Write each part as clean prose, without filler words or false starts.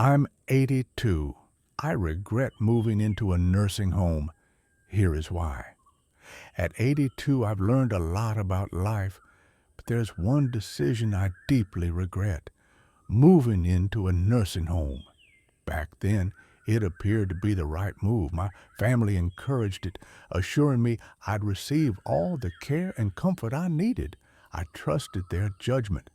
I'm 82. I regret moving into a nursing home. Here is why. At 82, I've learned a lot about life, but there's one decision I deeply regret: moving into a nursing home. Back then, it appeared to be the right move. My family encouraged it, assuring me I'd receive all the care and comfort I needed. I trusted their judgment.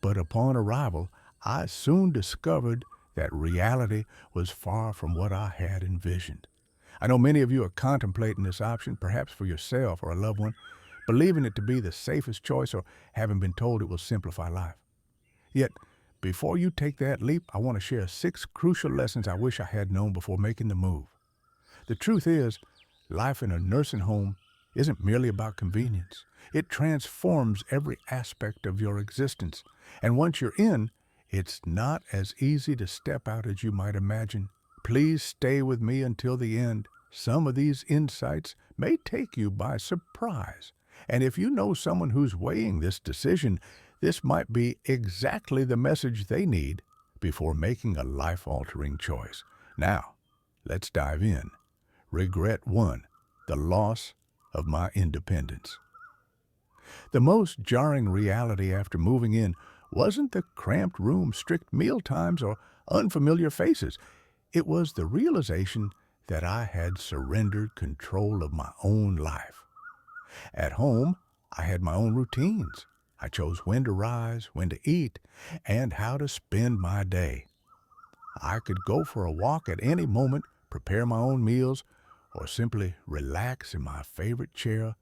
But upon arrival, I soon discovered that reality was far from what I had envisioned. I know many of you are contemplating this option, perhaps for yourself or a loved one, believing it to be the safest choice or having been told it will simplify life. Yet, before you take that leap, I want to share 6 crucial lessons I wish I had known before making the move. The truth is, life in a nursing home isn't merely about convenience. It transforms every aspect of your existence. And once you're in, it's not as easy to step out as you might imagine. Please stay with me until the end. Some of these insights may take you by surprise. And if you know someone who's weighing this decision, this might be exactly the message they need before making a life-altering choice. Now, let's dive in. Regret 1: the loss of my independence. The most jarring reality after moving in wasn't the cramped room, strict meal times, or unfamiliar faces. It was the realization that I had surrendered control of my own life. At home, I had my own routines. I chose when to rise, when to eat, and how to spend my day. I could go for a walk at any moment, prepare my own meals, or simply relax in my favorite chair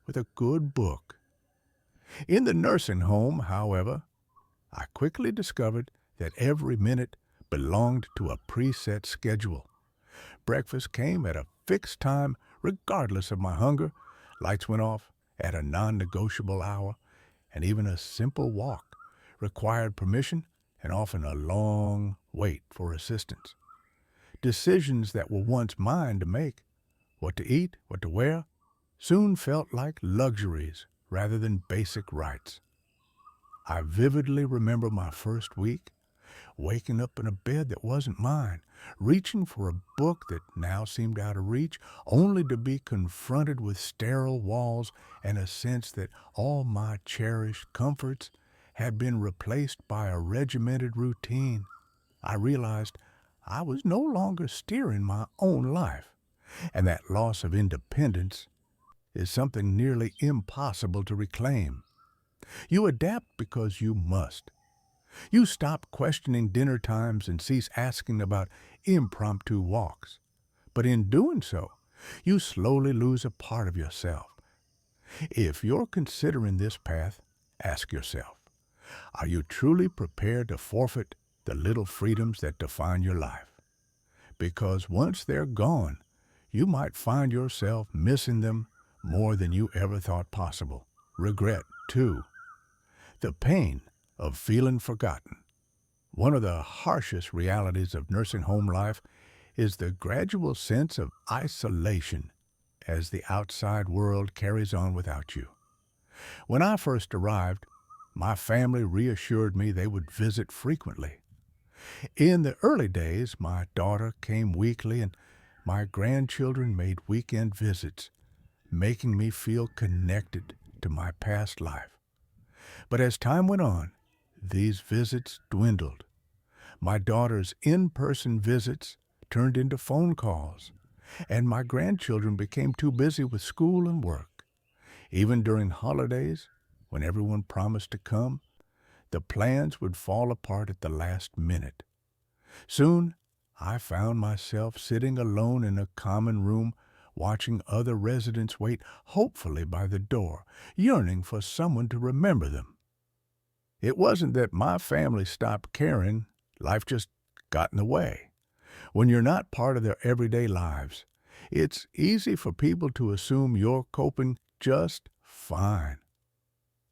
with a good book. In the nursing home, however, I quickly discovered that every minute belonged to a preset schedule. Breakfast came at a fixed time, regardless of my hunger. Lights went off at a non-negotiable hour, and even a simple walk required permission and often a long wait for assistance. Decisions that were once mine to make, what to eat, what to wear, soon felt like luxuries rather than basic rights. I vividly remember my first week, waking up in a bed that wasn't mine, reaching for a book that now seemed out of reach, only to be confronted with sterile walls and a sense that all my cherished comforts had been replaced by a regimented routine. I realized I was no longer steering my own life, and that loss of independence is something nearly impossible to reclaim. You adapt because you must. You stop questioning dinner times and cease asking about impromptu walks. But in doing so, you slowly lose a part of yourself. If you're considering this path, ask yourself, are you truly prepared to forfeit the little freedoms that define your life? Because once they're gone, you might find yourself missing them more than you ever thought possible. Regret 2: the pain of feeling forgotten. One of the harshest realities of nursing home life is the gradual sense of isolation as the outside world carries on without you. When I first arrived, my family reassured me they would visit frequently. In the early days, my daughter came weekly and my grandchildren made weekend visits, making me feel connected to my past life. But as time went on, these visits dwindled. My daughter's in-person visits turned into phone calls, and my grandchildren became too busy with school and work. Even during holidays, when everyone promised to come, the plans would fall apart at the last minute. Soon, I found myself sitting alone in a common room, watching other residents wait hopefully by the door, yearning for someone to remember them. It wasn't that my family stopped caring, life just got in the way. When you're not part of their everyday lives, it's easy for people to assume you're coping just fine.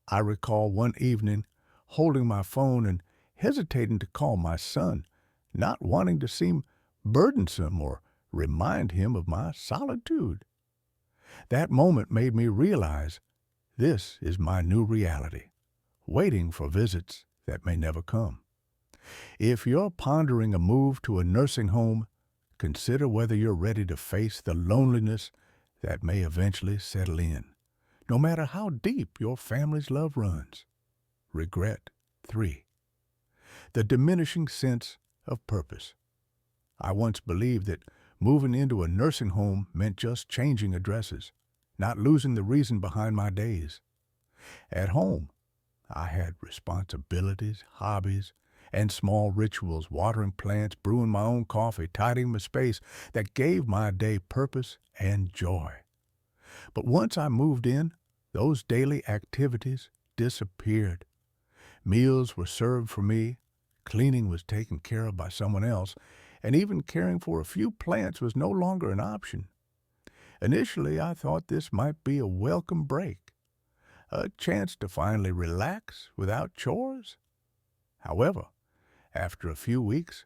I recall one evening holding my phone and hesitating to call my son, not wanting to seem burdensome or remind him of my solitude. That moment made me realize this is my new reality, waiting for visits that may never come. If you're pondering a move to a nursing home, consider whether you're ready to face the loneliness that may eventually settle in, no matter how deep your family's love runs. Regret 3. The diminishing sense of purpose. I once believed that moving into a nursing home meant just changing addresses, not losing the reason behind my days. At home, I had responsibilities, hobbies, and small rituals, watering plants, brewing my own coffee, tidying my space that gave my day purpose and joy. But once I moved in, those daily activities disappeared. Meals were served for me, cleaning was taken care of by someone else, and even caring for a few plants was no longer an option. Initially, I thought this might be a welcome break, a chance to finally relax without chores. However, after a few weeks,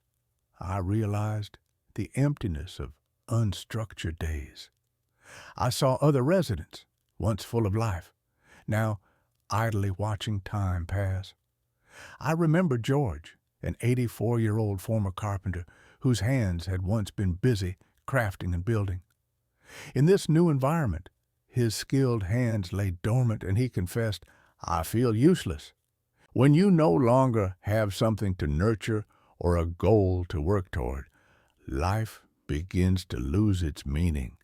I realized the emptiness of unstructured days. I saw other residents, once full of life, now idly watching time pass. I remember George, an 84-year-old former carpenter whose hands had once been busy crafting and building. In this new environment, his skilled hands lay dormant and he confessed, "I feel useless." When you no longer have something to nurture or a goal to work toward, life begins to lose its meaning.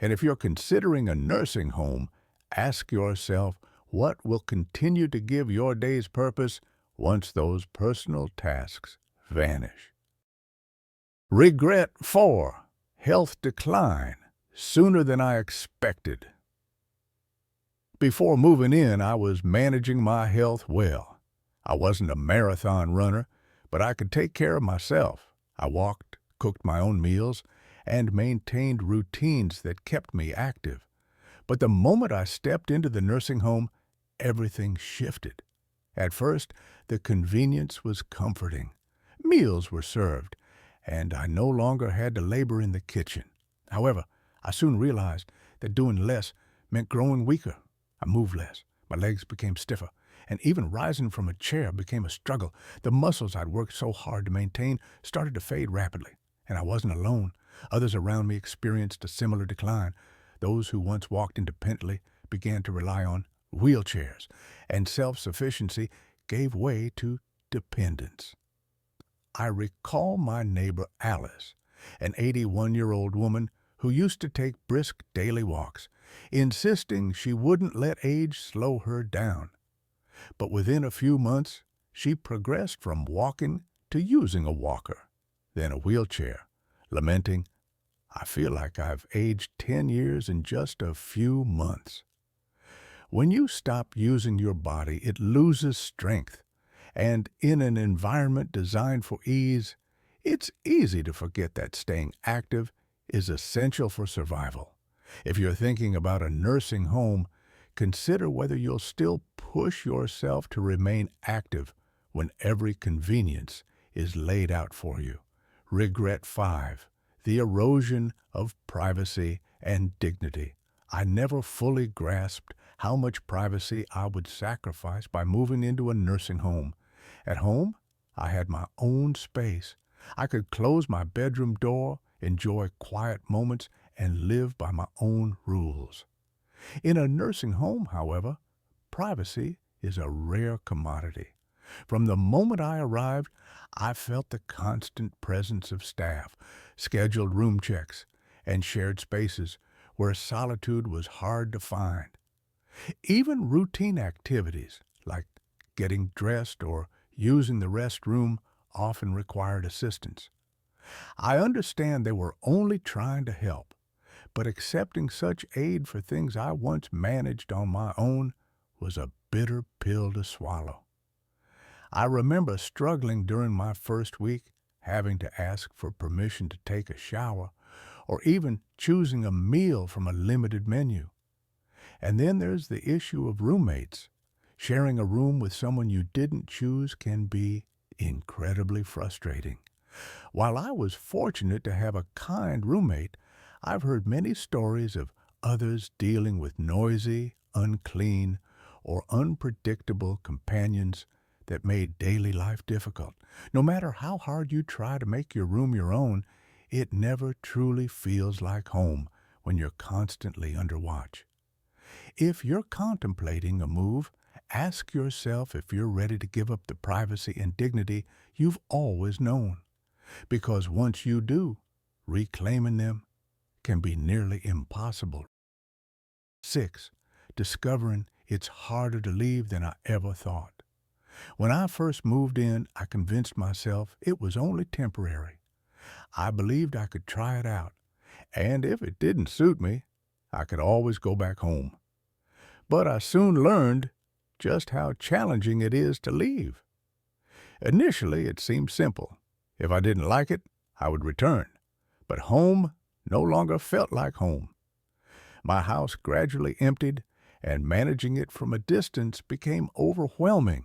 And if you're considering a nursing home, ask yourself what will continue to give your days purpose once those personal tasks vanish. Regret 4. Health decline sooner than I expected. Before moving in, I was managing my health well. I wasn't a marathon runner, but I could take care of myself. I walked, cooked my own meals, and maintained routines that kept me active. But the moment I stepped into the nursing home, everything shifted. At first, the convenience was comforting. Meals were served, and I no longer had to labor in the kitchen. However, I soon realized that doing less meant growing weaker. I moved less, my legs became stiffer, and even rising from a chair became a struggle. The muscles I'd worked so hard to maintain started to fade rapidly, and I wasn't alone. Others around me experienced a similar decline. Those who once walked independently began to rely on wheelchairs, and self-sufficiency gave way to dependence. I recall my neighbor Alice, an 81-year-old woman who used to take brisk daily walks, insisting she wouldn't let age slow her down. But within a few months, she progressed from walking to using a walker, then a wheelchair, lamenting, "I feel like I've aged 10 years in just a few months." When you stop using your body, it loses strength. And in an environment designed for ease, it's easy to forget that staying active is essential for survival. If you're thinking about a nursing home, consider whether you'll still push yourself to remain active when every convenience is laid out for you. Regret 5. The erosion of privacy and dignity. I never fully grasped how much privacy I would sacrifice by moving into a nursing home. At home, I had my own space. I could close my bedroom door, enjoy quiet moments, and live by my own rules. In a nursing home, however, privacy is a rare commodity. From the moment I arrived, I felt the constant presence of staff, scheduled room checks, and shared spaces where solitude was hard to find. Even routine activities like getting dressed or using the restroom often required assistance. I understand they were only trying to help, but accepting such aid for things I once managed on my own was a bitter pill to swallow. I remember struggling during my first week, having to ask for permission to take a shower, or even choosing a meal from a limited menu. And then there's the issue of roommates. Sharing a room with someone you didn't choose can be incredibly frustrating. While I was fortunate to have a kind roommate, I've heard many stories of others dealing with noisy, unclean, or unpredictable companions that made daily life difficult. No matter how hard you try to make your room your own, it never truly feels like home when you're constantly under watch. If you're contemplating a move, ask yourself if you're ready to give up the privacy and dignity you've always known. Because once you do, reclaiming them can be nearly impossible. 6. Discovering it's harder to leave than I ever thought. When I first moved in, I convinced myself it was only temporary. I believed I could try it out, and if it didn't suit me, I could always go back home. But I soon learned just how challenging it is to leave. Initially, it seemed simple. If I didn't like it, I would return. But home no longer felt like home. My house gradually emptied, and managing it from a distance became overwhelming.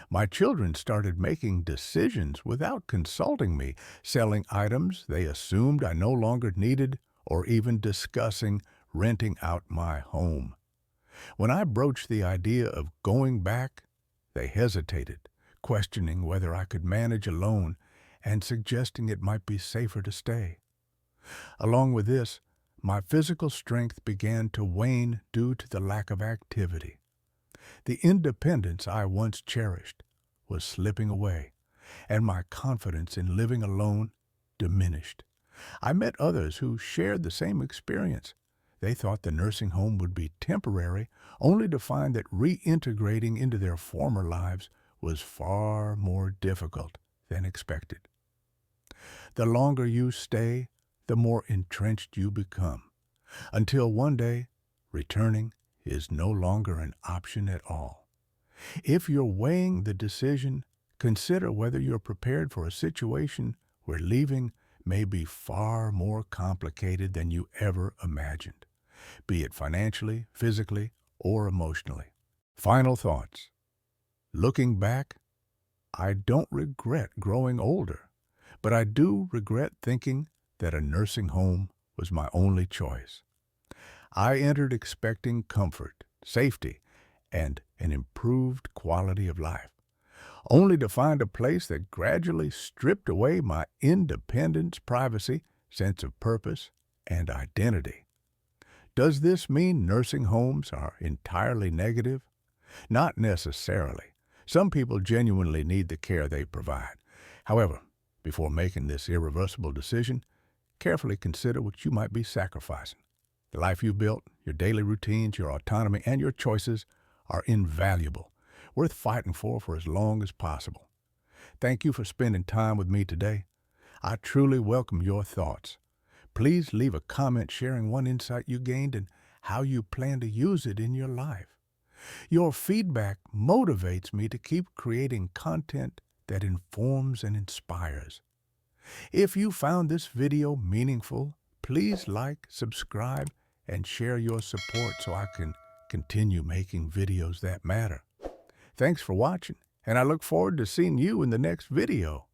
My children started making decisions without consulting me, selling items they assumed I no longer needed, or even discussing renting out my home. When I broached the idea of going back, they hesitated, questioning whether I could manage alone and suggesting it might be safer to stay. Along with this, my physical strength began to wane due to the lack of activity. The independence I once cherished was slipping away, and my confidence in living alone diminished. I met others who shared the same experience. They thought the nursing home would be temporary, only to find that reintegrating into their former lives was far more difficult than expected. The longer you stay, the more entrenched you become, until one day, returning is no longer an option at all. If you're weighing the decision, consider whether you're prepared for a situation where leaving may be far more complicated than you ever imagined, be it financially, physically, or emotionally. Final thoughts. Looking back, I don't regret growing older, but I do regret thinking that a nursing home was my only choice. I entered expecting comfort, safety, and an improved quality of life, only to find a place that gradually stripped away my independence, privacy, sense of purpose, and identity. Does this mean nursing homes are entirely negative? Not necessarily. Some people genuinely need the care they provide. However, before making this irreversible decision, carefully consider what you might be sacrificing. The life you've built, your daily routines, your autonomy, and your choices are invaluable, worth fighting for as long as possible. Thank you for spending time with me today. I truly welcome your thoughts. Please leave a comment sharing one insight you gained and how you plan to use it in your life. Your feedback motivates me to keep creating content that informs and inspires. If you found this video meaningful, please like, subscribe, and share your support so I can continue making videos that matter. Thanks for watching, and I look forward to seeing you in the next video.